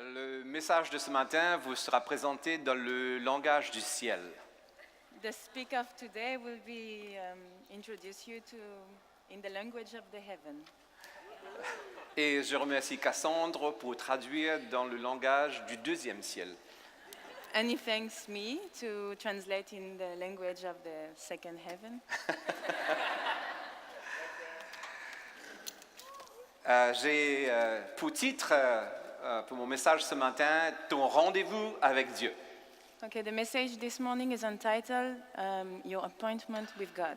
Le message de ce matin vous sera présenté dans le langage du ciel. The speaker of today will be introduce you to in the language of the heaven. Et je remercie Cassandre pour traduire dans le langage du deuxième ciel. And he thanks me to translate in the language of the second heaven. J'ai pour titre, pour mon message ce matin, ton rendez-vous avec Dieu. Okay, the message this morning is entitled Your Appointment with God.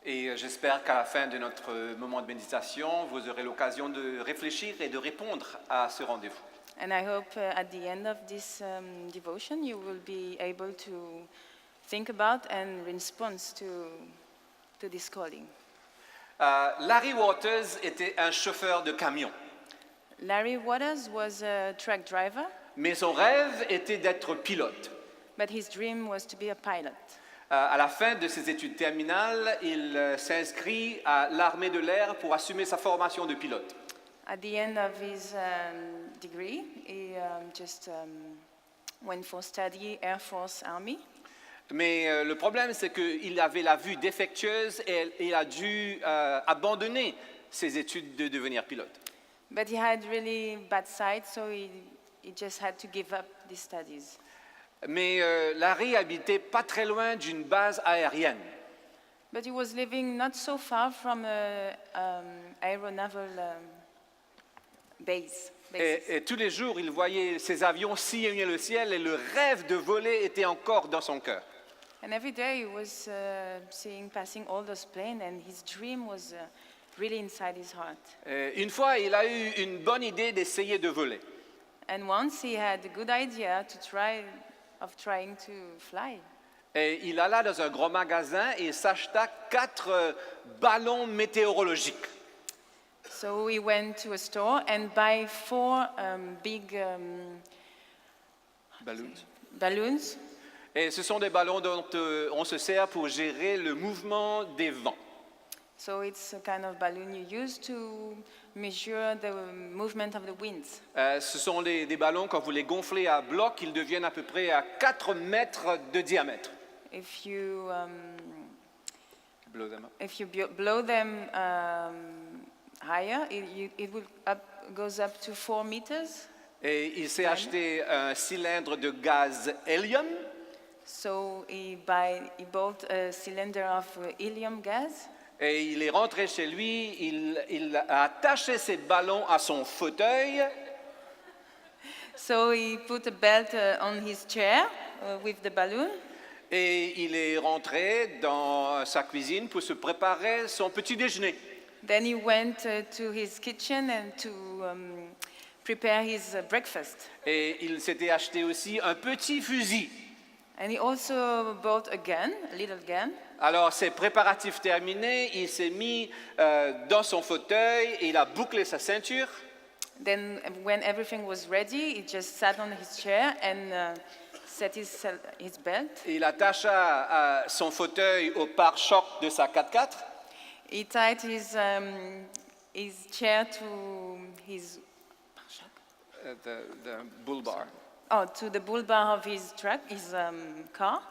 Et j'espère qu'à la fin de notre moment de méditation, vous aurez l'occasion de réfléchir et de répondre à ce rendez-vous. And I hope at the end of this devotion you will be able to think about and respond to this calling. Larry Waters était un chauffeur de camion, Larry Waters was a truck driver, mais son rêve était d'être pilote. but his dream was to be a pilot. À la fin de ses études terminales, il s'inscrit à l'armée de l'air pour assumer sa formation de pilote. At the end of his degree, he just went for study Air Force Army. Mais le problème, c'est qu'il avait la vue défectueuse et il a dû abandonner ses études de devenir pilote. But he had really bad sight, so he just had to give up these studies. Mais Larry habitait pas très loin d'une base aérienne. But he was living not so far from an aeronaval base. Et tous les jours, il voyait ces avions sillonner le ciel et le rêve de voler était encore dans son cœur. And every day he was passing all those planes, and his dream was really inside his heart. Et une fois, il a eu une bonne idée d'essayer de voler. And once he had a good idea trying to fly. Et il alla dans un grand magasin et s'acheta 4 ballons météorologiques. So he went to a store and buy 4 big balloons. Et ce sont des ballons dont on se sert pour gérer le mouvement des vents. So it's a kind of balloon you use to measure the movement of the winds. Ce sont des ballons, quand vous les gonflez à bloc, ils deviennent à peu près à 4 mètres de diamètre. If you Blow them up. blow them higher, it goes up to 4 meters. Et il s'est acheté un cylindre de gaz hélium. So he bought a cylinder of helium gas. Et il est rentré chez lui, il a attaché ses ballons à son fauteuil. So he put a belt on his chair with the balloon. Et il est rentré dans sa cuisine pour se préparer son petit déjeuner. Then he went to his kitchen and to prepare his breakfast. Et il s'était acheté aussi un petit fusil. And he also bought a gun, a little gun. Alors, ses préparatifs terminés, il s'est mis dans son fauteuil et il a bouclé sa ceinture. Then when everything was ready, he just sat on his chair and set his belt. Il attacha son fauteuil au pare-choc de sa 4x4. He tied his chair to his The bull bar. to the bull bar of his truck, his car.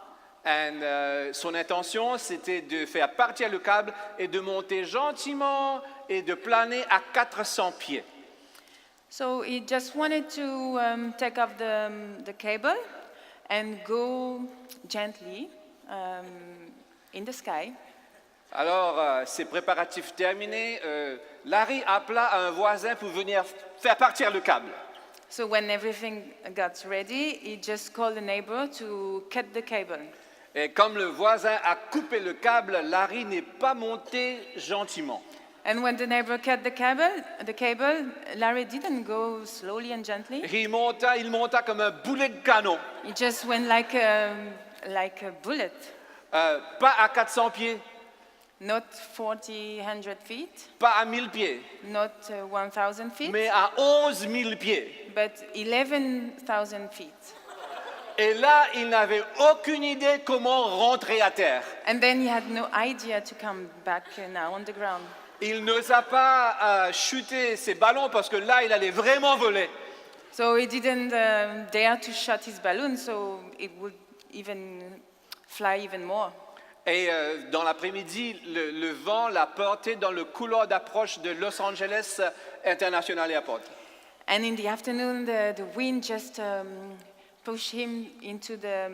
Et son intention, c'était de faire partir le câble et de monter gentiment et de planer à 400 pieds. So he just wanted to take off the cable and go gently in the sky. Alors, ces préparatifs terminés, Larry appela un voisin pour venir faire partir le câble. So when everything got ready, he just called the neighbor to cut the cable. Et comme le voisin a coupé le câble, Larry n'est pas monté gentiment. And when the neighbor cut the cable, Larry didn't go slowly and gently. Il monta comme un boulet de canon. He just went like a bullet. Pas à 400 pieds, Not 400 feet, pas à 1000 pieds, not 1,000 feet, mais à 11 000 pieds. but 11,000 feet. Et là, il n'avait aucune idée comment rentrer à terre. And then he had no idea to come back now on the ground. Il n'osa pas chuter ses ballons parce que là, il allait vraiment voler. So he didn't dare to shut his balloon, so it would even fly even more. Et dans l'après-midi, le vent l'a porté dans le couloir d'approche de Los Angeles International Airport. And in the afternoon, the wind just pushed him into the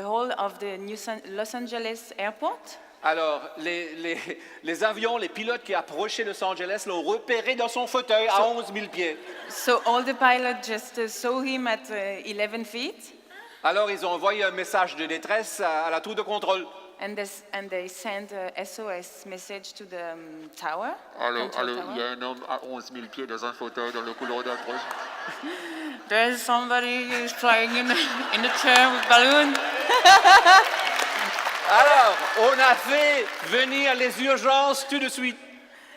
hall of the Los Angeles airport. Alors, les avions, les pilotes qui approchaient Los Angeles l'ont repéré dans son fauteuil à 11 000 pieds. So all the pilots just saw him at 11 feet, Alors, ils ont envoyé un message de détresse à la tour de contrôle. and they sent a SOS message to the tower. Allô, control allô, tower. il y a un homme à 11 000 pieds dans un fauteuil dans le couloir d'approche. There's somebody who's flying in the chair with balloon. Alors, on a fait venir les urgences tout de suite.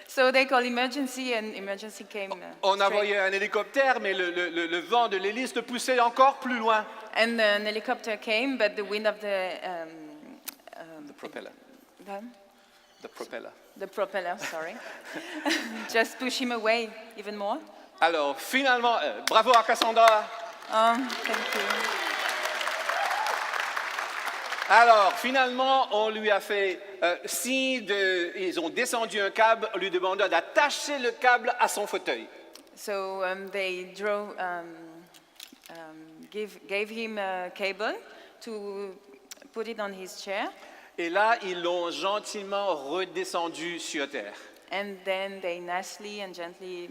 So they called emergency, and emergency came. On a straight. envoyé un hélicoptère, mais le vent de l'hélice le poussait encore plus loin. And an helicopter came, but the wind of The propeller. The propeller. the propeller, sorry, just pushed him away even more. Alors, finalement, bravo à Cassandra. Thank you. Alors, finalement, on lui a fait signe ils ont descendu un câble, en lui demandant d'attacher le câble à son fauteuil. So they gave him a cable to put it on his chair, Et là, ils l'ont gentiment redescendu sur terre. and then they nicely and gently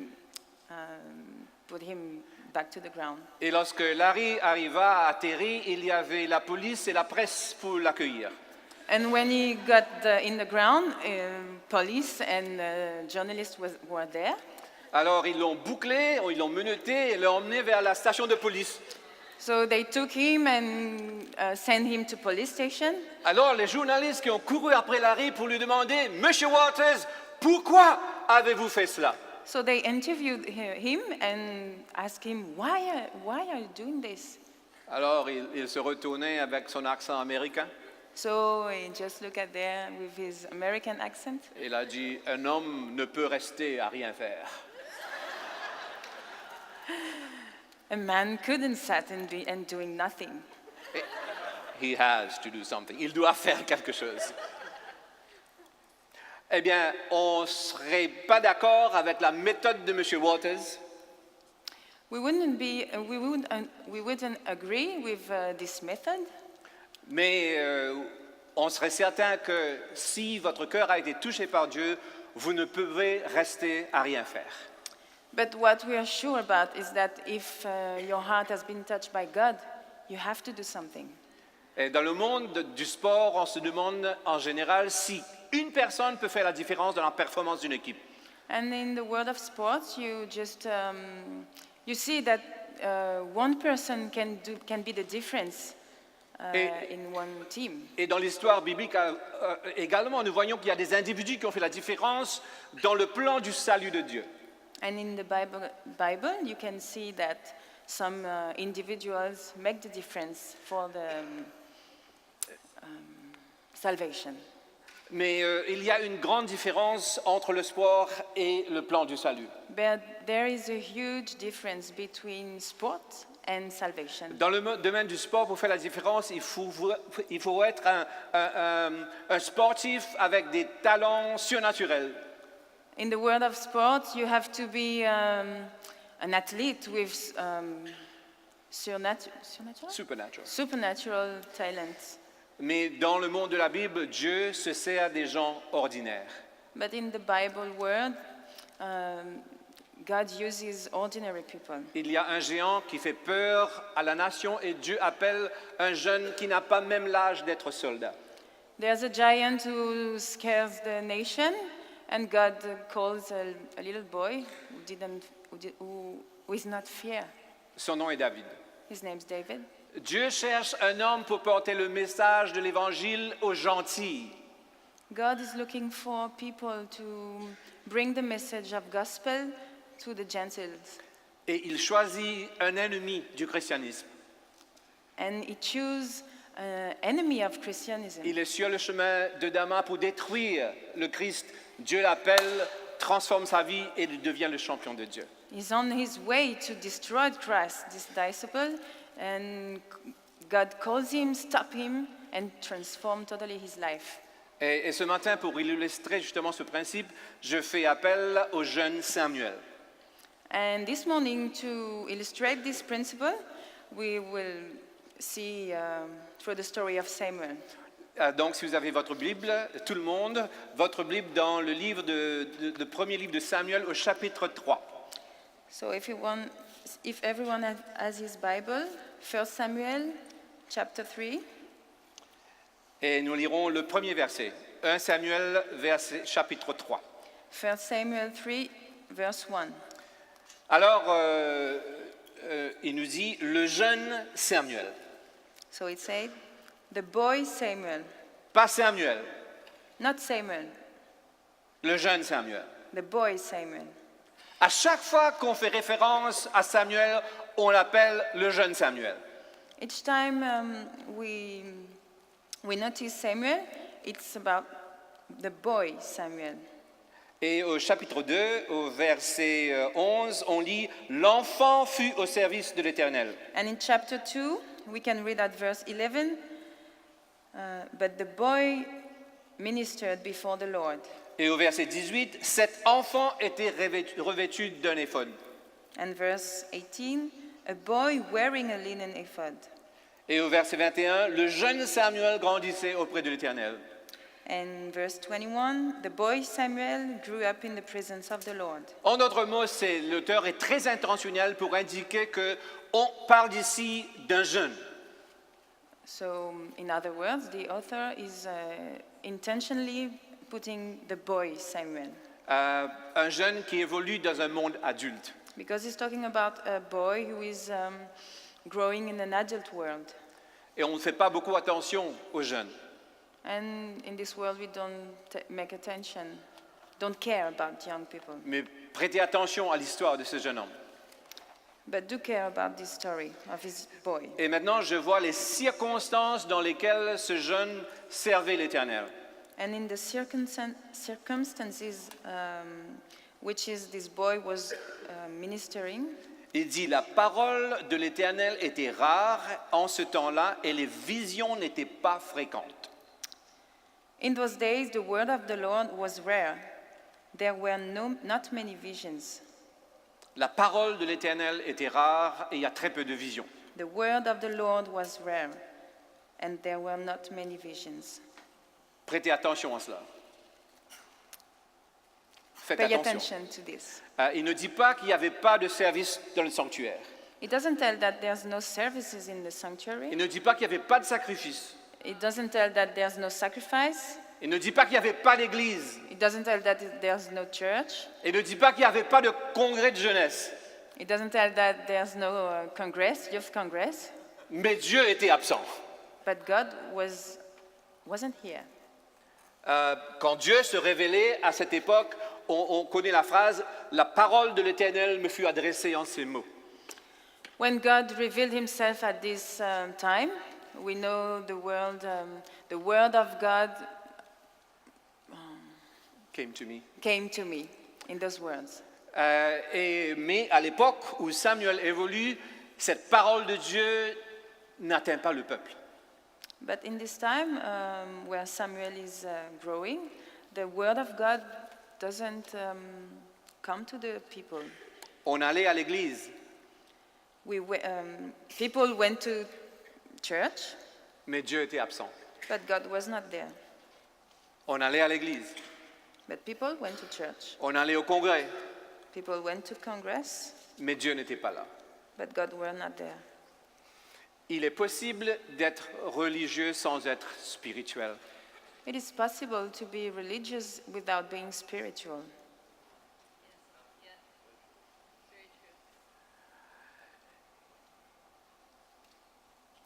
put him back to the ground. Et lorsque Larry arriva à atterrir, il y avait la police et la presse pour l'accueillir. And when he got in the ground, police and journalists were there. Alors, ils l'ont bouclé, ils l'ont menotté et l'ont emmené vers la station de police. So they took him and sent him to police station. Alors, les journalistes qui ont couru après Larry pour lui demander « Monsieur Waters, pourquoi avez-vous fait cela ?» So they interviewed him and asked him, why are you doing this? Alors, il se retournait avec son accent américain. So he just looked at there with his American accent. Il a dit « Un homme ne peut rester à rien faire. A man couldn't sit and doing nothing. He has to do something. Il doit faire quelque chose. » Eh bien, on ne serait pas d'accord avec la méthode de M. Waters, We wouldn't agree with this method, mais on serait certain que si votre cœur a été touché par Dieu, vous ne pouvez rester à rien faire. but what we are sure about is that if your heart has been touched by God, you have to do something. Et dans le monde du sport, on se demande en général si une personne peut faire la différence dans la performance d'une équipe. And in the world of sports, you just you see that one person can be the difference in one team. Et dans l'histoire biblique également, nous voyons qu'il y a des individus qui ont fait la différence dans le plan du salut de Dieu. And in the Bible, you can see that some individuals make the difference for the salvation. Mais il y a une grande différence entre le sport et le plan du salut. But there is a huge difference between sport and salvation. Dans le domaine du sport, pour faire la différence, il faut être un sportif avec des talents surnaturels. In the world of sport, you have to be an athlete with supernatural talents. Mais dans le monde de la Bible, Dieu se sert des gens ordinaires. But in the Bible world, God uses ordinary people. Il y a un géant qui fait peur à la nation et Dieu appelle un jeune qui n'a pas même l'âge d'être soldat. There's a giant who scares the nation, and God calls a little boy who is not fear. Son nom est David. His name's David. Dieu cherche un homme pour porter le message de l'évangile aux gentils. God is looking for people to bring the message of gospel to the Gentiles. Et il choisit un ennemi du christianisme. And he chose an enemy of Christianism. Il est sur le chemin de Damas pour détruire le Christ. Dieu l'appelle, transforme sa vie et il devient le champion de Dieu. He's on his way to destroy Christ, this disciple, and God calls him, stop him, and transform totally his life. Et ce matin, pour illustrer justement ce principe, je fais appel au jeune Samuel. And this morning, to illustrate this principle, we will see through the story of Samuel. Donc, si vous avez votre Bible, tout le monde, votre Bible dans le livre le premier livre de Samuel au chapitre 3. So if everyone has his Bible, 1 Samuel chapter 3, Et nous lirons le premier verset. 1 Samuel, chapitre 3. 1 Samuel 3, verse 1. Alors, il nous dit le jeune Samuel. So it said, the boy Samuel, Pas Samuel, not Samuel, le jeune Samuel. the boy Samuel. À chaque fois qu'on fait référence à Samuel, on l'appelle le jeune Samuel. Each time we notice Samuel, it's about the boy Samuel. Et au chapitre 2, au verset 11, on lit « L'enfant fut au service de l'Éternel ». And in chapter 2, we can read at verse 11, but the boy ministered before the Lord. Et au verset 18, « Cet enfant était revêtu d'un éphod ». And verse 18, a boy wearing a linen ephod. Et au verset 21, « Le jeune Samuel grandissait auprès de l'Éternel ». And verse 21, the boy Samuel grew up in the presence of the Lord. En d'autres mots, l'auteur est très intentionnel pour indiquer qu'on parle ici d'un jeune. So, in other words, the author is intentionally putting the boy Samuel. Un jeune qui évolue dans un monde adulte. Because he's talking about a boy who is growing in an adult world. Et on ne fait pas beaucoup attention aux jeunes. And in this world, we don't make attention, don't care about young people. Mais prêtez attention à l'histoire de ce jeune homme. But do care about this story of his boy. Et maintenant, je vois les circonstances dans lesquelles ce jeune servait l'Éternel. And in the circumstances which is this boy was ministering, Il dit, la parole de l'Éternel était rare en ce temps-là et les visions n'étaient pas fréquentes. in those days, the word of the Lord was rare. There were not many visions. La parole de l'Éternel était rare et il y a très peu de visions. The word of the Lord was rare, and there were not many visions. Prêtez attention à cela. Faites Pay attention. attention to this. Il ne dit pas qu'il n'y avait pas de service dans le sanctuaire. It doesn't tell that there's no services in the sanctuary. Il ne dit pas qu'il n'y avait pas de sacrifice. It doesn't tell that there's no sacrifice. Il ne dit pas qu'il n'y avait pas d'église. It doesn't tell that there's no church. Il ne dit pas qu'il n'y avait pas de congrès de jeunesse. It doesn't tell that there's no congress, youth congress. Mais Dieu était absent. But God wasn't here. Quand Dieu se révélait à cette époque, on connaît la phrase « La parole de l'Éternel me fut adressée en ces mots When God revealed himself at this time, we know the word of God ». Came to me. Came to me in those words. Mais à l'époque où Samuel évolue, cette parole de Dieu n'atteint pas le peuple. But in this time, where Samuel is growing, the word of God doesn't come to the people. On allait à l'église, People went to church, mais Dieu était absent. but God was not there. On allait à l'église, But people went to church. on allait au congrès, People went to Congress, mais Dieu n'était pas là. but God were not there. Il est possible d'être religieux sans être spirituel. It is possible to be religious without being spiritual.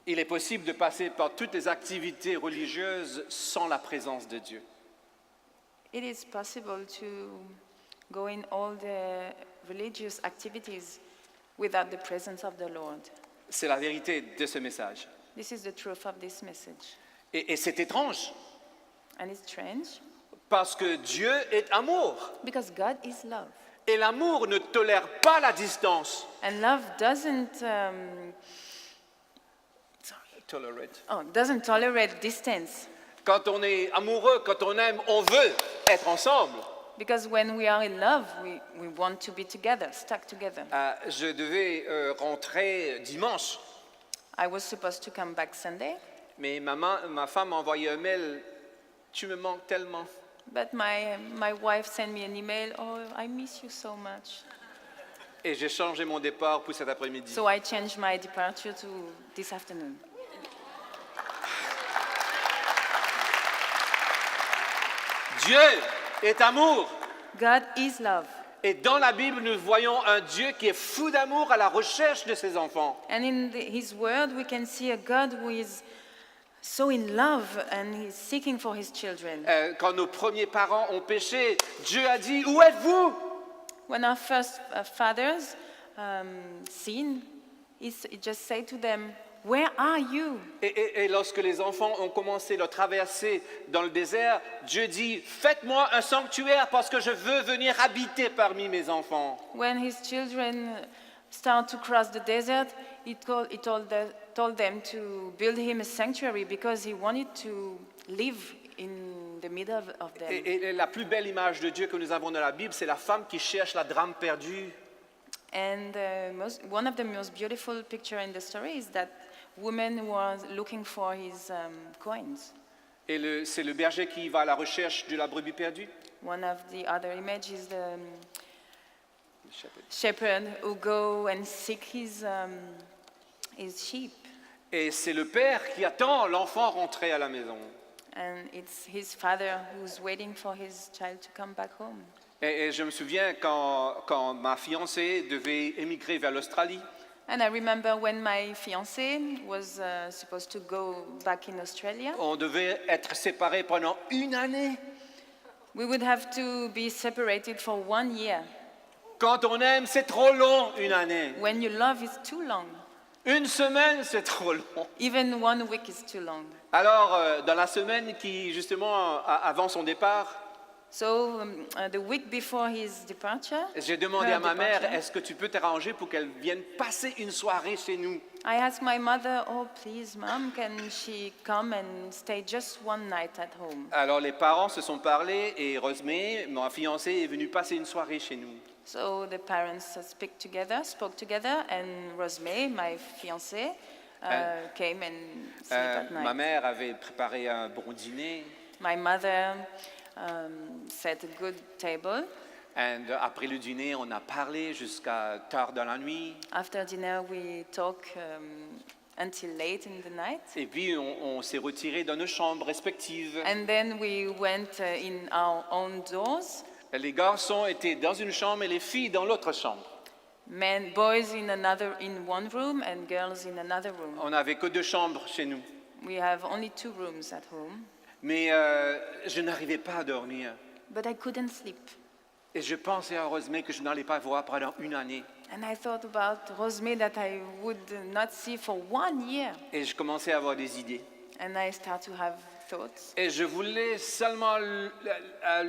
Il est possible de passer par toutes les activités religieuses sans la présence de Dieu. It is possible to go in all the religious activities without the presence of the Lord. C'est la vérité de ce message. This is the truth of this message. Et c'est étrange, And it's strange parce que Dieu est amour. because God is love. Et l'amour ne tolère pas la distance. And love doesn't tolerate distance. Quand on est amoureux, quand on aime, on veut être ensemble. Because when we are in love, we want to be together, stuck together. Je devais rentrer dimanche, I was supposed to come back Sunday, mais ma femme m'a envoyé un mail. Tu me manques tellement. but my wife sent me an email, oh, I miss you so much. Et j'ai changé mon départ pour cet après-midi. So I changed my departure to this afternoon. Dieu est amour. God is love. Et dans la Bible, nous voyons un Dieu qui est fou d'amour à la recherche de ses enfants. And in his word, we can see a God who is so in love and he's seeking for his children. Quand nos premiers parents ont péché, Dieu a dit, où êtes-vous? When our first fathers sinned, he just said to them, where are you? Et lorsque les enfants ont commencé leur traversée dans le désert, Dieu dit, faites-moi un sanctuaire parce que je veux venir habiter parmi mes enfants. When his children start to cross the desert, he told them to build him a sanctuary because he wanted to live in the middle of them. Et la plus belle image de Dieu que nous avons dans la Bible, c'est la femme qui cherche la drame perdue. And one of the most beautiful picture in the story is that woman was looking for his coins. Et c'est le berger qui va à la recherche de la brebis perdue. One of the other images is the shepherd who go and seek his sheep. Et c'est le père qui attend l'enfant rentré à la maison. And it's his father who's waiting for his child to come back home. Et je me souviens quand ma fiancée devait émigrer vers l'Australie. And I remember when my fiancé was supposed to go back in Australia. On devait être séparés pendant une année. We would have to be separated for 1 year. Quand on aime, c'est trop long, une année. When you love, it's too long. Une semaine, c'est trop long. Even 1 week is too long. Alors, dans la semaine qui, justement, avant son départ, So the week before his departure, j'ai demandé her à ma mère, departure, est-ce que tu peux t'arranger pour qu'elle vienne passer une soirée chez nous? I asked my mother, oh please, Mom, can she come and stay just 1 night at home? Alors, les parents se sont parlé et Rosemée, ma fiancée, est venue passer une soirée chez nous. So the parents spoke together, and Rosemary, my fiancée, came and slept at night. Ma mère avait préparé un bon dîner. My mother set a good table. Et après le dîner, on a parlé jusqu'à tard dans la nuit. After dinner, we talked until late in the night. Et puis, on s'est retirés dans nos chambres respectives. And then we went in our own doors. Les garçons étaient dans une chambre et les filles dans l'autre chambre. Boys in one room and girls in another room. On n'avait que 2 chambres chez nous. We have only 2 rooms at home. Mais je n'arrivais pas à dormir. But I couldn't sleep. Et je pensais à Rosemée que je n'allais pas voir pendant une année. And I thought about Rosemary that I would not see for 1 year. Et je commençais à avoir des idées. And I start to have thoughts. Et je voulais seulement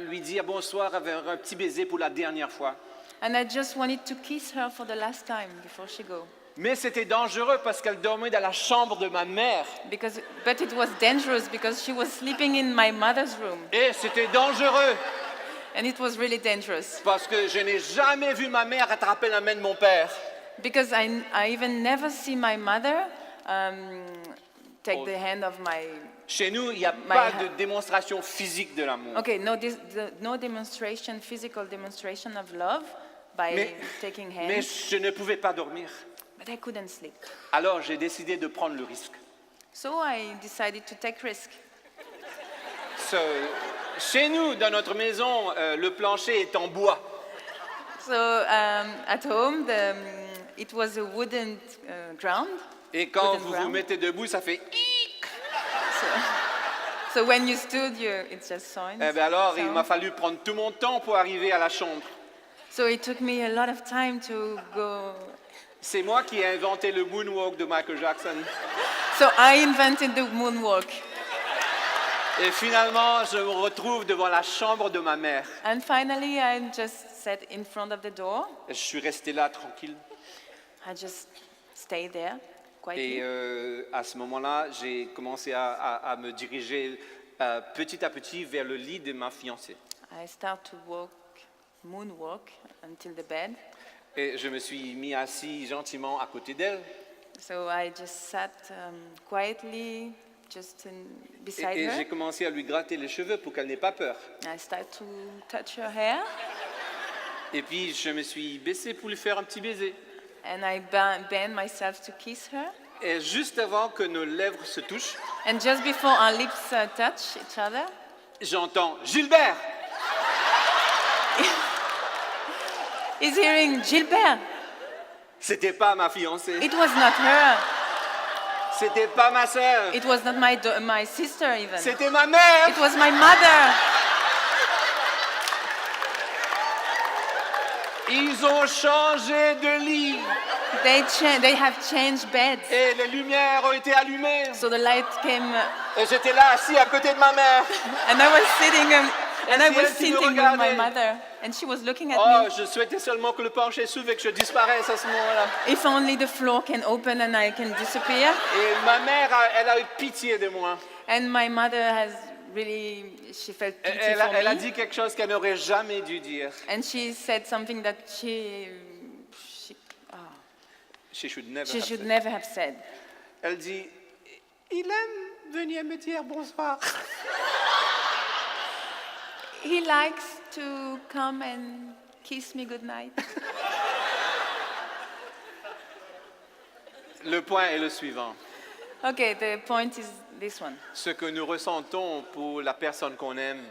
lui dire bonsoir avec un petit baiser pour la dernière fois. And I just wanted to kiss her for the last time before she go. Mais c'était dangereux parce qu'elle dormait dans la chambre de ma mère. But it was dangerous because she was sleeping in my mother's room. Et c'était dangereux And it was really dangerous. parce que je n'ai jamais vu ma mère attraper la main de mon père. Because I even never see my mother take the hand of my... Chez nous, il n'y a pas de démonstration physique de l'amour. Okay, no demonstration, physical demonstration of love by taking hands. Mais je ne pouvais pas dormir. But I couldn't sleep. Alors j'ai décidé de prendre le risque. So I decided to take risk. Chez nous, dans notre maison, le plancher est en bois. So at home, it was a wooden ground. Et quand wooden vous ground. vous mettez debout, ça fait... So when you stood, it's just sound. Eh bien alors, il sound. m'a fallu prendre tout mon temps pour arriver à la chambre. So it took me a lot of time to go. C'est moi qui ai inventé le moonwalk de Michael Jackson. So I invented the moonwalk. Et finalement, je me retrouve devant la chambre de ma mère. And finally, I just sat in front of the door. Et je suis resté là tranquille. I just stayed there Et quietly. à ce moment-là, j'ai commencé à me diriger petit à petit vers le lit de ma fiancée. I start to moonwalk until the bed. Et je me suis mis assis gentiment à côté d'elle. So I just sat quietly, just beside Et her. j'ai commencé à lui gratter les cheveux pour qu'elle n'ait pas peur. I start to touch her hair, Et puis je me suis baissé pour lui faire un petit baiser. and I bend myself to kiss her. Et juste avant que nos lèvres se touchent, And just before our lips touch each other, j'entends Gilbert. he's hearing Gilbert. C'était pas ma fiancée. It was not her. C'était pas ma sœur. It was not my sister even. C'était ma mère. It was my mother. Ils ont changé de lit They have changed beds. et les lumières ont été allumées. So the light came, Et j'étais là assis à côté de ma mère. and I was sitting, and I c'est was elle qui me sitting with my regardait. mother, and she was looking at Oh, me. je souhaitais seulement que le plancher s'ouvre et que je disparaisse à ce moment-là. If only the floor can open and I can disappear. Et ma mère, elle a eu pitié de moi. And my mother has she felt pity for Elle a me. dit quelque chose qu'elle n'aurait jamais dû dire. And she said something that she She should never she have should said. never have said. Elle dit, il aime venir me dire bonsoir. He likes to come and kiss me goodnight. Le point est le suivant. Okay, the point is this one. Ce que nous ressentons pour la personne qu'on aime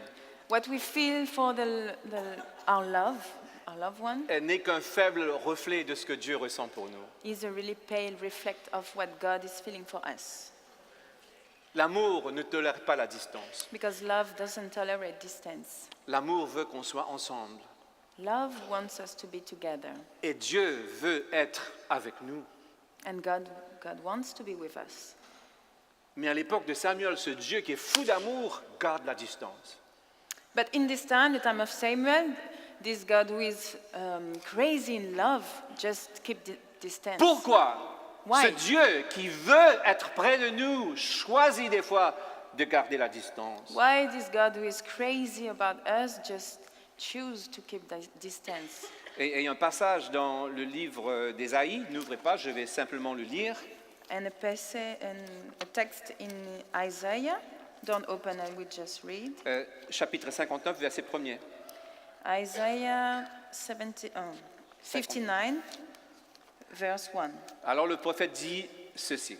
What we feel for our loved one, n'est qu'un faible reflet de ce que Dieu ressent pour nous. is a really pale reflect of what God is feeling for us. L'amour ne tolère pas la distance. Because love doesn't tolerate distance. L'amour veut qu'on soit ensemble. Love wants us to be together. Et Dieu veut être avec nous. And God wants to be with us. Mais à l'époque de Samuel, ce Dieu qui est fou d'amour garde la distance. But in this time, the time of Samuel, this God who is crazy in love just keep distance. Pourquoi Why? ce Dieu qui veut être près de nous choisit des fois de garder la distance? Why this God who is crazy about us just choose to keep distance? Et il y a un passage dans le livre d'Ésaïe, n'ouvrez pas, je vais simplement le lire. And a text in Isaiah, don't open, I will just read. Chapitre 59, verset 1er. Isaiah 59, verse 1. Alors le prophète dit ceci.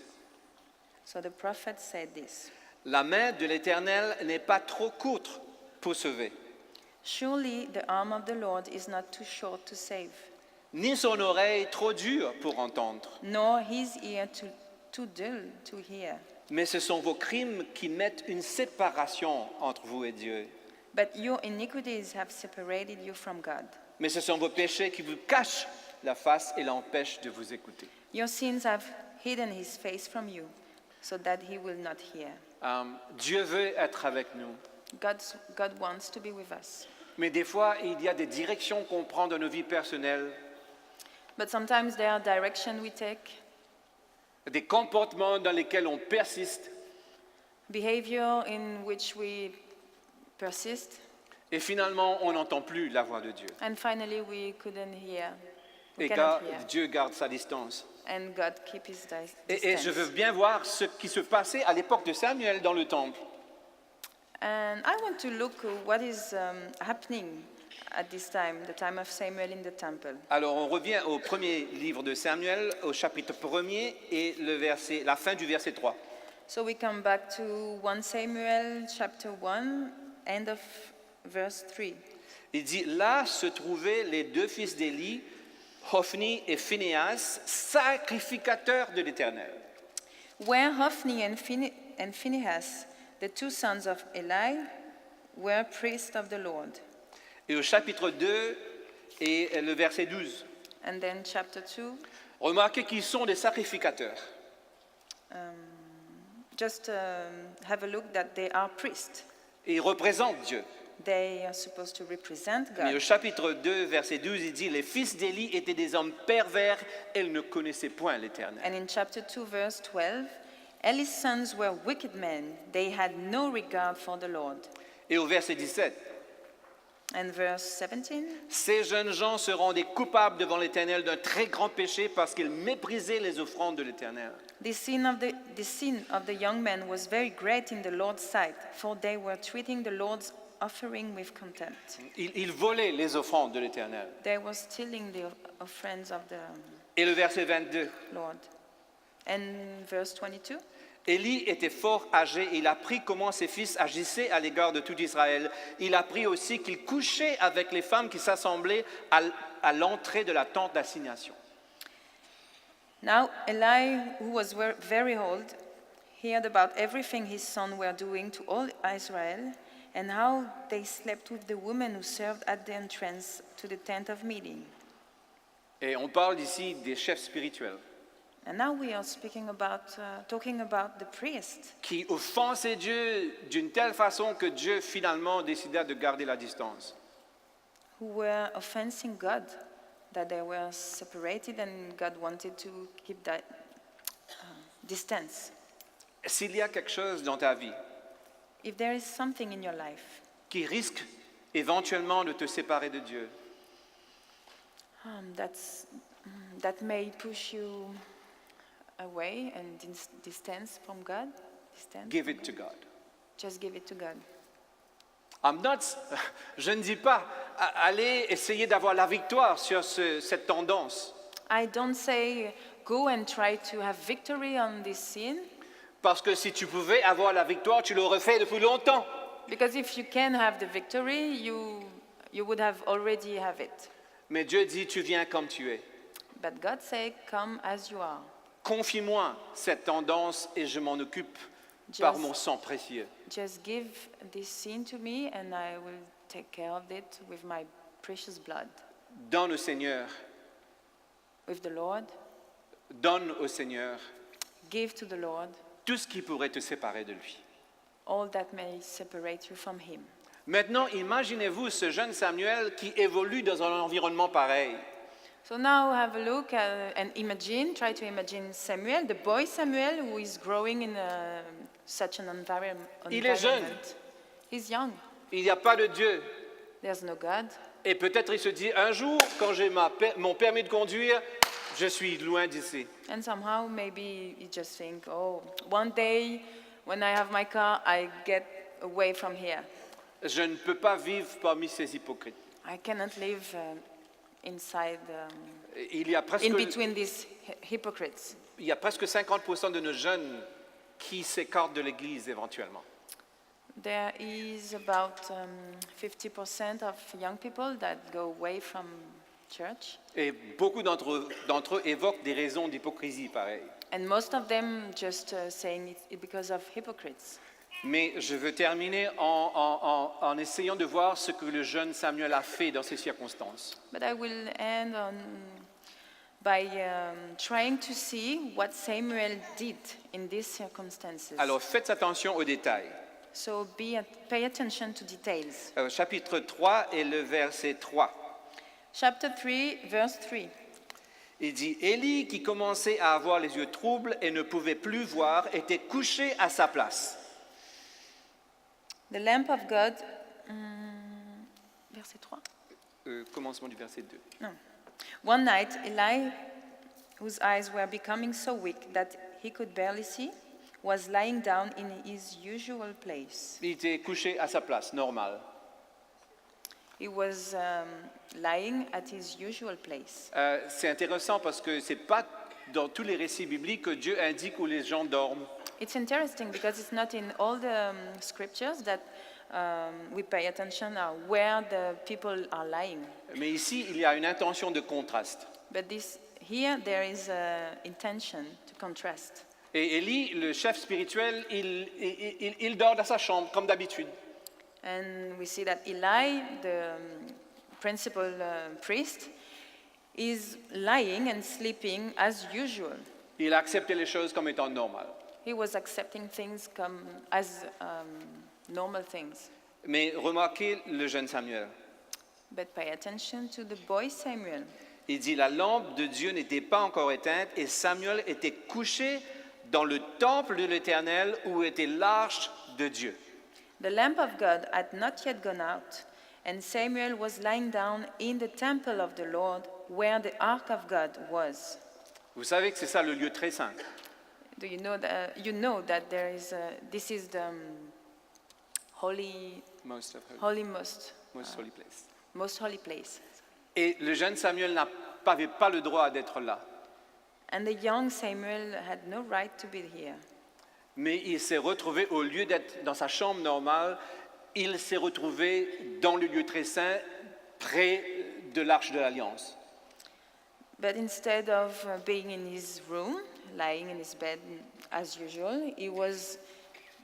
So the prophet said this. La main de l'Éternel n'est pas trop courte pour sauver, Surely the arm of the Lord is not too short to save, ni son oreille trop dure pour entendre. nor his ear too dull to hear. Mais ce sont vos crimes qui mettent une séparation entre vous et Dieu. But your iniquities have separated you from God. Mais ce sont vos péchés qui vous cachent la face et l'empêchent de vous écouter. Your sins have hidden his face from you, so that he will not hear. Dieu veut être avec nous. God wants to be with us. Mais des fois, il y a des directions qu'on prend dans nos vies personnelles, But sometimes there are directions we take, des comportements dans lesquels on persiste, behavior in which we persist, et finalement, on n'entend plus la voix de Dieu. and finally we couldn't hear. We Et cannot hear. Dieu garde sa distance. And God keep his distance. Et je veux bien voir ce qui se passait à l'époque de Samuel dans le temple. And I want to look what is happening at this time, the time of Samuel in the temple. Alors, on revient au premier livre de Samuel, au chapitre 1er et la fin du verset 3. So we come back to 1 Samuel chapter 1, end of verse 3. Il dit, là se trouvaient les deux fils d'Élie, Hophni et Phinehas, sacrificateurs de l'Éternel. Where Hophni and Phinehas, the two sons of Eli, were priests of the Lord. Et au chapitre 2 et le verset 12, And then chapter 2, remarquez qu'ils sont des sacrificateurs. just have a look that they are priests. Et ils représentent Dieu. They are supposed to represent Mais au God. chapitre 2, verset 12, il dit, les fils d'Élie étaient des hommes pervers, ils ne connaissaient point l'Éternel. And in chapter 2, verse 12, Eli's sons were wicked men. They had no regard for the Lord. Et au verset 17, And verse 17, ces jeunes gens seront des coupables devant l'Éternel d'un très grand péché parce qu'ils méprisaient les offrandes de l'Éternel. the sin of the young men was very great in the Lord's sight, for they were treating the Lord's offering with contempt. Ils volaient les offrandes de l'Éternel. They were stealing the offerings of the Et le verset 22, Lord. And verse 22, Élie était fort âgé et il apprit comment ses fils agissaient à l'égard de tout Israël. Il apprit aussi qu'il couchait avec les femmes qui s'assemblaient à l'entrée de la tente d'assignation. Now Eli, who was very old, heard about everything his sons were doing to all Israel, and how they slept with the women who served at the entrance to the tent of meeting. Et on parle ici des chefs spirituels And now we are talking about the priest qui offensaient Dieu d'une telle façon que Dieu finalement décida de garder la distance. who were offending God, that they were separated, and God wanted to keep that distance. S'il y a quelque chose dans ta vie If there is something in your life qui risque éventuellement de te séparer de Dieu, that may push you away and distance from God, give it to God. just give it to God. Je ne dis pas allez essayer d'avoir la victoire sur cette tendance, I don't say go and try to have victory on this sin, parce que si tu pouvais avoir la victoire, tu l'aurais fait depuis longtemps. because if you can have the victory, you would have already have it. Mais Dieu dit, tu viens comme tu es. But God said, come as you are. Confie-moi cette tendance et je m'en occupe par Just- mon sang précieux. Just give this sin to me, and I will take care of it with my precious blood. Donne au Seigneur, With the Lord, donne au Seigneur give to the Lord tout ce qui pourrait te séparer de lui. all that may separate you from Him. Maintenant, imaginez-vous ce jeune Samuel qui évolue dans un environnement pareil. So now have a look and try to imagine Samuel, the boy Samuel, who is growing in such an environment. Il est jeune. He's young. Il n'y a pas de Dieu. There's no God. Et peut-être il se dit, un jour, quand j'ai mon permis de conduire, je suis loin d'ici. And somehow maybe you just think, oh, one day when I have my car, I get away from here. Je ne peux pas vivre parmi ces hypocrites. I cannot live inside, Il y a presque, in between these hypocrites. il y a presque 50% de nos jeunes qui s'écartent de l'Église éventuellement. There is about 50% of young people that go away from church, Et beaucoup d'entre eux évoquent des raisons d'hypocrisie pareilles. and most of them just saying it's because of hypocrites. Mais je veux terminer en essayant de voir ce que le jeune Samuel a fait dans ces circonstances. But I will end by trying to see what Samuel did in these circumstances. Alors faites attention aux détails. So pay attention to details. Chapitre 3 et le verset 3. Chapter 3, verse 3. Il dit, Élie, qui commençait à avoir les yeux troubles et ne pouvait plus voir, était couché à sa place. The lamp of God, verset 3. Commencement du verset 2. No. One night, Eli, whose eyes were becoming so weak that he could barely see, was lying down in his usual place. Il était couché à sa place, normal. He was lying at his usual place. C'est intéressant parce que c'est pas dans tous les récits bibliques que Dieu indique où les gens dorment. It's interesting because it's not in all the scriptures that we pay attention where the people are lying. Mais ici, il y a une intention de contraste. But here there is an intention to contrast. Et Élie, le chef spirituel, il dort dans sa chambre, comme d'habitude. And we see that Eli, the principal priest, is lying and sleeping as usual. Il a accepté les choses comme étant normales. He was accepting things as normal things. Mais remarquez le jeune Samuel. But pay attention to the boy Samuel. Il dit, la lampe de Dieu n'était pas encore éteinte et Samuel était couché dans le temple de l'Éternel où était l'arche de Dieu. The lamp of God had not yet gone out, and Samuel was lying down in the temple of the Lord where the ark of God was. Vous savez que c'est ça le lieu très saint. Do you know that this is the holy Most holy place. most holy place. Et le jeune Samuel n'avait pas le droit d'être là. And the young Samuel had no right to be here. Mais il s'est retrouvé, au lieu d'être dans sa chambre normale, il s'est retrouvé dans le lieu très saint, près de l'arche de l'Alliance. But instead of being in his room, lying in his bed as usual, he was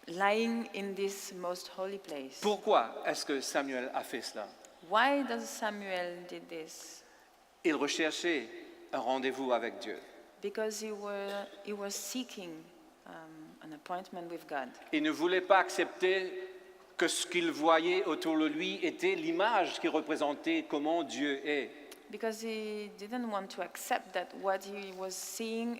lying in this most holy place. Pourquoi est-ce que Samuel a fait cela? Why does Samuel did this? Il recherchait un rendez-vous avec Dieu. Because he was seeking an appointment with God. Il ne voulait pas accepter que ce qu'il voyait autour de lui était l'image qui représentait comment Dieu est. Because he didn't want to accept that what he was seeing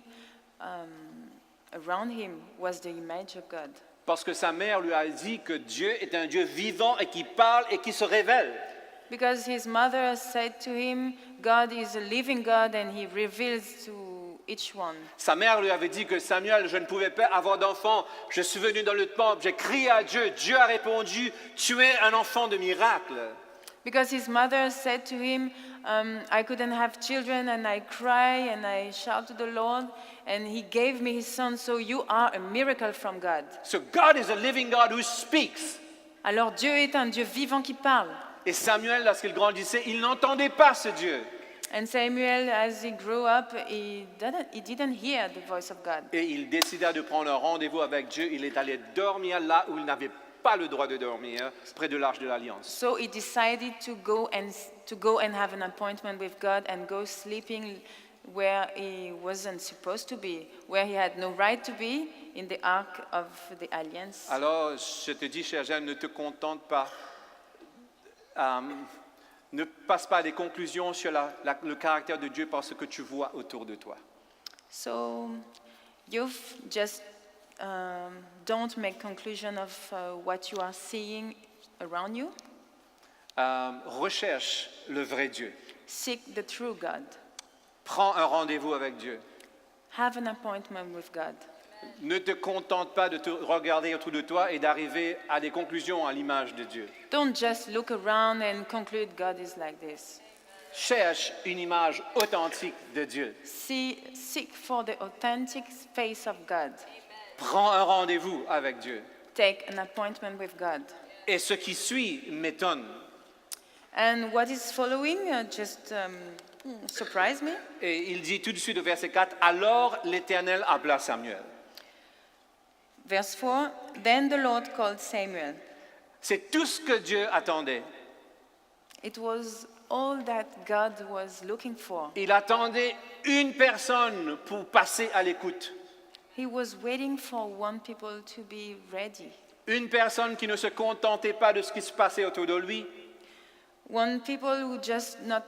around him was the image of God. Parce que sa mère lui a dit que Dieu est un Dieu vivant et qui parle et qui se révèle. Because his mother said to him, God is a living God and he reveals to each one. Sa mère lui avait dit que Samuel, je ne pouvais pas avoir d'enfant. Je suis venu dans le temple, j'ai crié à Dieu. Dieu a répondu, tu es un enfant de miracle. Because his mother said to him, I couldn't have children and I cry and I shout to the Lord and he gave me his son, so you are a miracle from God. So God is a living God who speaks. Alors Dieu est un Dieu vivant qui parle. Et Samuel, lorsqu'il grandissait, il n'entendait pas ce Dieu. And Samuel, as he grew up, he didn't hear the voice of God. Et il décida de prendre un rendez-vous avec Dieu. Il est allé dormir là où il n'avait pas le droit de dormir, près de l'arche de l'Alliance. So he decided to go and have an appointment with God and go sleeping where he wasn't supposed to be, where he had no right to be, in the ark of the alliance. Alors, je te dis, cher Jeanne, ne te contente pas, ne passe pas à des conclusions sur le caractère de Dieu par ce que tu vois autour de toi. So you've just don't make conclusion of what you are seeing around you. Recherche le vrai Dieu. Seek the true God. Prends un rendez-vous avec Dieu. Have an appointment with God. Ne te contente pas de te regarder autour de toi et d'arriver à des conclusions à l'image de Dieu. Don't just look around and conclude God is like this. Cherche une image authentique de Dieu. Seek for the authentic face of God. Prends un rendez-vous avec Dieu. Take an appointment with God. Et ce qui suit m'étonne. And what is following just surprised me. Et il dit tout de suite au verset 4, « Alors l'Éternel appela Samuel. » Verse 4, then the Lord called Samuel. C'est tout ce que Dieu attendait. It was all that God was looking for. Il attendait une personne pour passer à l'écoute. He was waiting for one people to be ready. Une personne qui ne se contentait pas de ce qui se passait autour de lui, One people who just not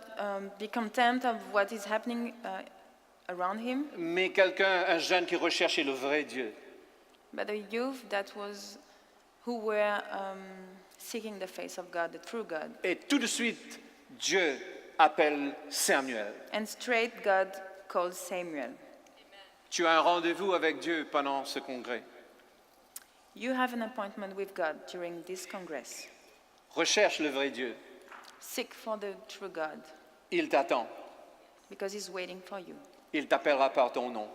be content of what is happening around him, mais quelqu'un, un jeune qui recherchait le vrai Dieu. but a youth who were seeking the face of God, the true God. Et tout de suite, Dieu appelle Samuel. And straight God called Samuel. Tu as un rendez-vous avec Dieu pendant ce congrès. You have an appointment with God during this congress. Recherche le vrai Dieu. Seek for the true God, Il t'attend. because he's waiting for you. Il t'appellera par ton nom,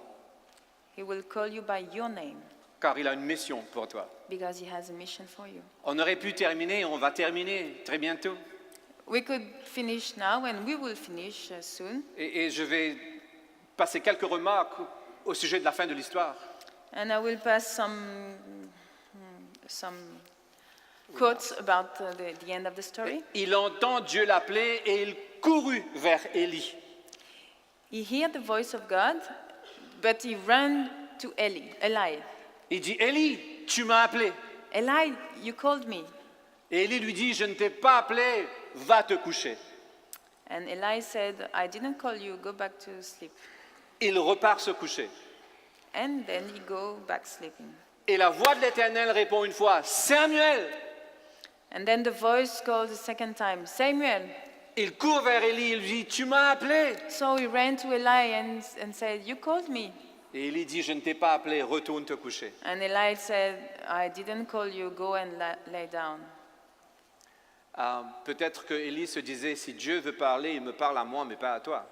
He will call you by your name, car il a une mission pour toi. because he has a mission for you. On aurait pu terminer, on va terminer très bientôt. We could finish now, and we will finish soon. Et je vais passer quelques remarques au sujet de la fin de l'histoire. And I will pass some quotes about the end of the story. Il entend Dieu l'appeler et il courut vers Élie. He heard the voice of God, but he ran to Eli. Il dit, Élie, tu m'as appelé. Eli, you called me. Et Élie lui dit, je ne t'ai pas appelé, va te coucher. And Eli said, I didn't call you, go back to sleep. Il repart se coucher. And then he go back sleeping. Et la voix de l'Éternel répond une fois, Samuel. And then the voice called the second time, Samuel. Il court vers Élie, il lui dit, tu m'as appelé. So he ran to Eli and said, you called me. Et Élie dit, je ne t'ai pas appelé, retourne te coucher. And Eli said, I didn't call you, go and lay down. Peut-être que Élie se disait, si Dieu veut parler, il me parle à moi, mais pas à toi.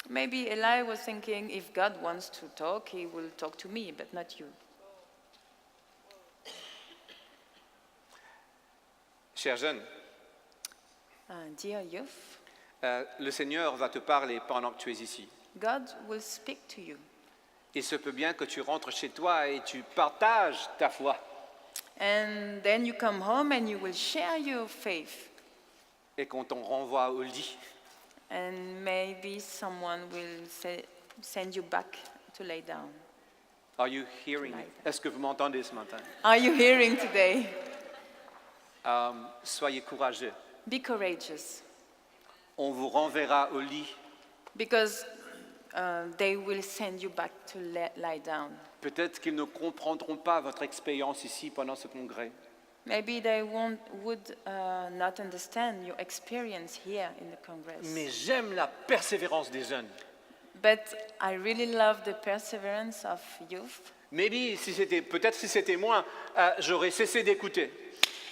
Maybe Eli was thinking, if God wants to talk, he will talk to me, but not you. Chers jeunes, Dear youth, le Seigneur va te parler pendant que tu es ici. God will speak to you. Il se peut bien que tu rentres chez toi et tu partages ta foi. And then you come home and you will share your faith. Et qu'on t'en renvoie au lit. And maybe someone will send you back to lay down. Are you hearing me? Est-ce que vous m'entendez ce matin? Are you hearing today? Soyez courageux. Be courageous, On vous renverra au lit. because they will send you back to lie down. Peut-être qu'ils ne comprendront pas votre expérience ici pendant ce congrès. Maybe they would not understand your experience here in the Congress. Mais j'aime la persévérance des jeunes. But I really love the perseverance of youth. Peut-être si c'était moi, j'aurais cessé d'écouter.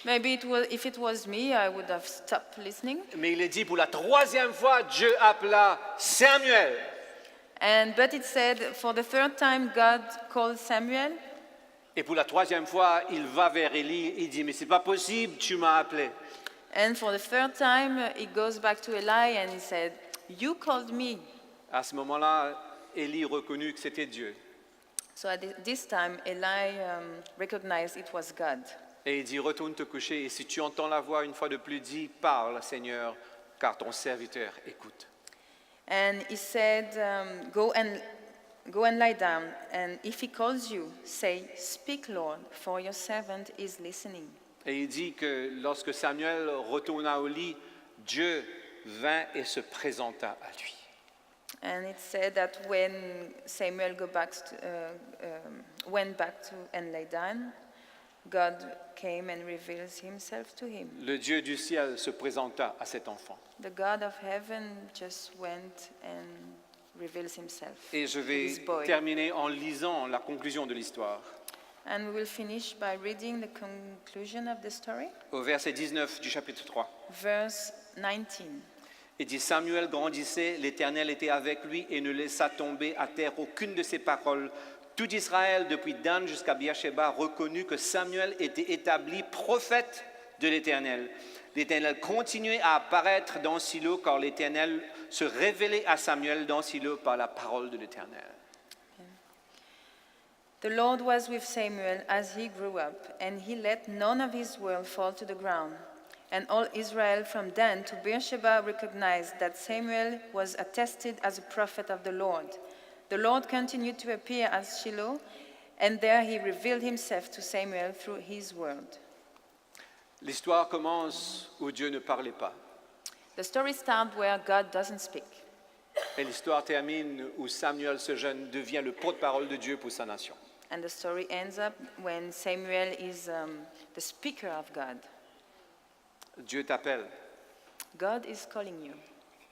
Maybe if it was me, I would have stopped listening. Mais il est dit pour la troisième fois, Dieu appela Samuel. But it said, for the third time, God called Samuel. Et pour la troisième fois, il va vers Élie, il dit, mais c'est pas possible, tu m'as appelé. And for the third time, he goes back to Eli and he said, you called me. À ce moment-là, Élie reconnut que c'était Dieu. So at this time, Eli recognized it was God. Et il dit, retourne te coucher, et si tu entends la voix une fois de plus, dis, parle Seigneur, car ton serviteur écoute. And he said, go and lie down, and if he calls you, say, speak, Lord, for your servant is listening. Et il dit que lorsque Samuel retourna au lit, Dieu vint et se présenta à lui. And it said that when Samuel went back to and lay down, God came and reveals himself to him. Le Dieu du ciel se présenta à cet enfant. The God of heaven just went and reveals himself Et je to vais this boy. terminer en lisant la conclusion de l'histoire. And we will finish by reading the conclusion of the story, Au verset 19 du chapitre 3. verse 19. Il dit, Samuel grandissait, l'Éternel était avec lui et ne laissa tomber à terre aucune de ses paroles. Tout Israël, depuis Dan jusqu'à Beersheba, reconnut que Samuel était établi prophète de l'Éternel. L'Éternel continuait à apparaître dans Silo, car l'Éternel se révélait à Samuel dans Silo par la parole de l'Éternel. The Lord was with Samuel as he grew up, and he let none of his word fall to the ground. And all Israel from Dan to Beersheba recognized that Samuel was attested as a prophet of the Lord. The Lord continued to appear at Shiloh, and there he revealed himself to Samuel through his word. L'histoire commence où Dieu ne parlait pas. The story starts where God doesn't speak. Et l'histoire termine où Samuel, ce jeune, devient le porte-parole de Dieu pour sa nation. And the story ends up when Samuel is the speaker of God. Dieu t'appelle. God is calling you.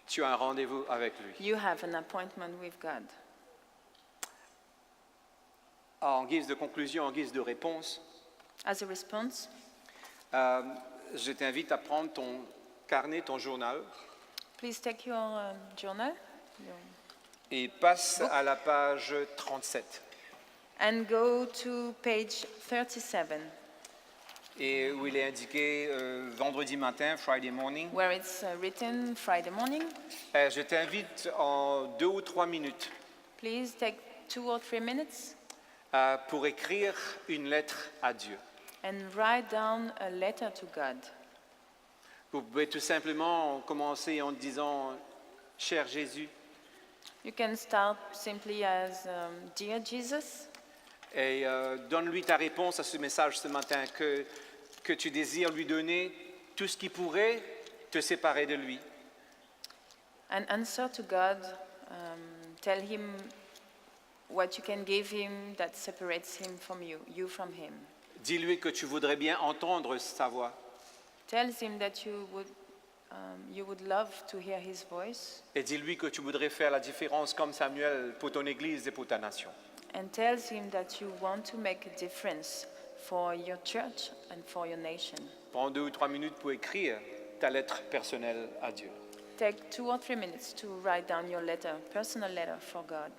Tu as un rendez-vous avec lui. You have an appointment with God. En guise de conclusion, en guise de réponse, As a response, je t'invite à prendre ton carnet, ton journal, please take your journal et passe à la page 37. and go to page 37, Et où il est indiqué vendredi matin, Friday morning. where it's written Friday morning. Je t'invite en 2 ou 3 minutes Please take 2 or 3 minutes pour écrire une lettre à Dieu. and write down a letter to God. Vous pouvez tout simplement commencer en disant « Cher Jésus, You can start simply as, Dear Jesus, Et donne-lui ta réponse à ce message ce matin, que tu désires lui donner tout ce qui pourrait te séparer de lui. And answer to God. Tell him what you can give him that separates him from you from him. Dis-lui que tu voudrais bien entendre sa voix. Tell him that you would love to hear his voice. Et dis-lui que tu voudrais faire la différence comme Samuel pour ton Église et pour ta nation. And tell him that you want to make a difference for your church and for your nation. Prends 2 ou 3 minutes pour écrire ta lettre personnelle à Dieu. Take 2 or 3 minutes to write down your letter, personal letter for God.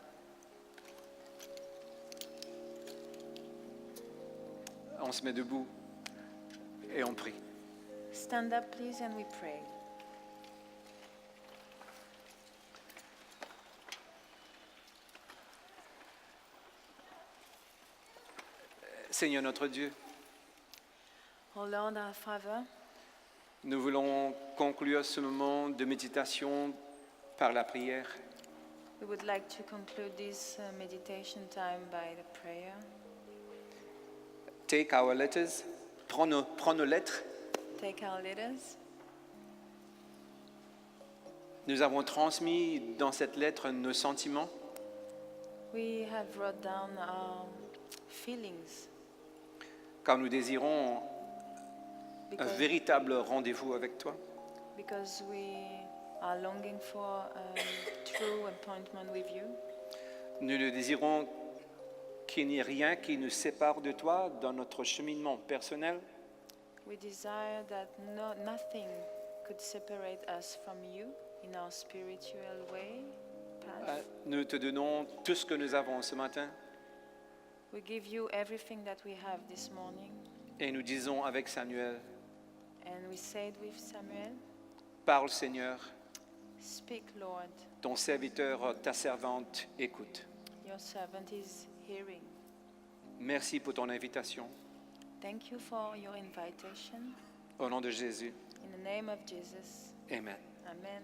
On se met debout et on prie. Stand up, please, and we pray. Seigneur notre Dieu, Oh Lord, our Father, nous voulons conclure ce moment de méditation par la prière. we would like to conclude this meditation time by the prayer. Take our letters, prends nos lettres. Take our letters. Nous avons transmis dans cette lettre nos sentiments. We have wrote down our feelings Car nous désirons un because, véritable rendez-vous avec toi. because we are longing for a true appointment with you. Nous ne désirons qu'il n'y ait rien qui nous sépare de toi dans notre cheminement personnel, We desire that nothing could separate us from you in our spiritual way, path. Nous te donnons tout ce que nous avons ce matin We give you everything that we have this morning. et nous disons avec Samuel, And we said with Samuel, parle Seigneur, speak, Lord, ton serviteur, ta servante écoute. your servant is hearing. Merci pour ton invitation. Thank you for your invitation. Au nom de Jésus, In the name of Jesus, Amen. amen.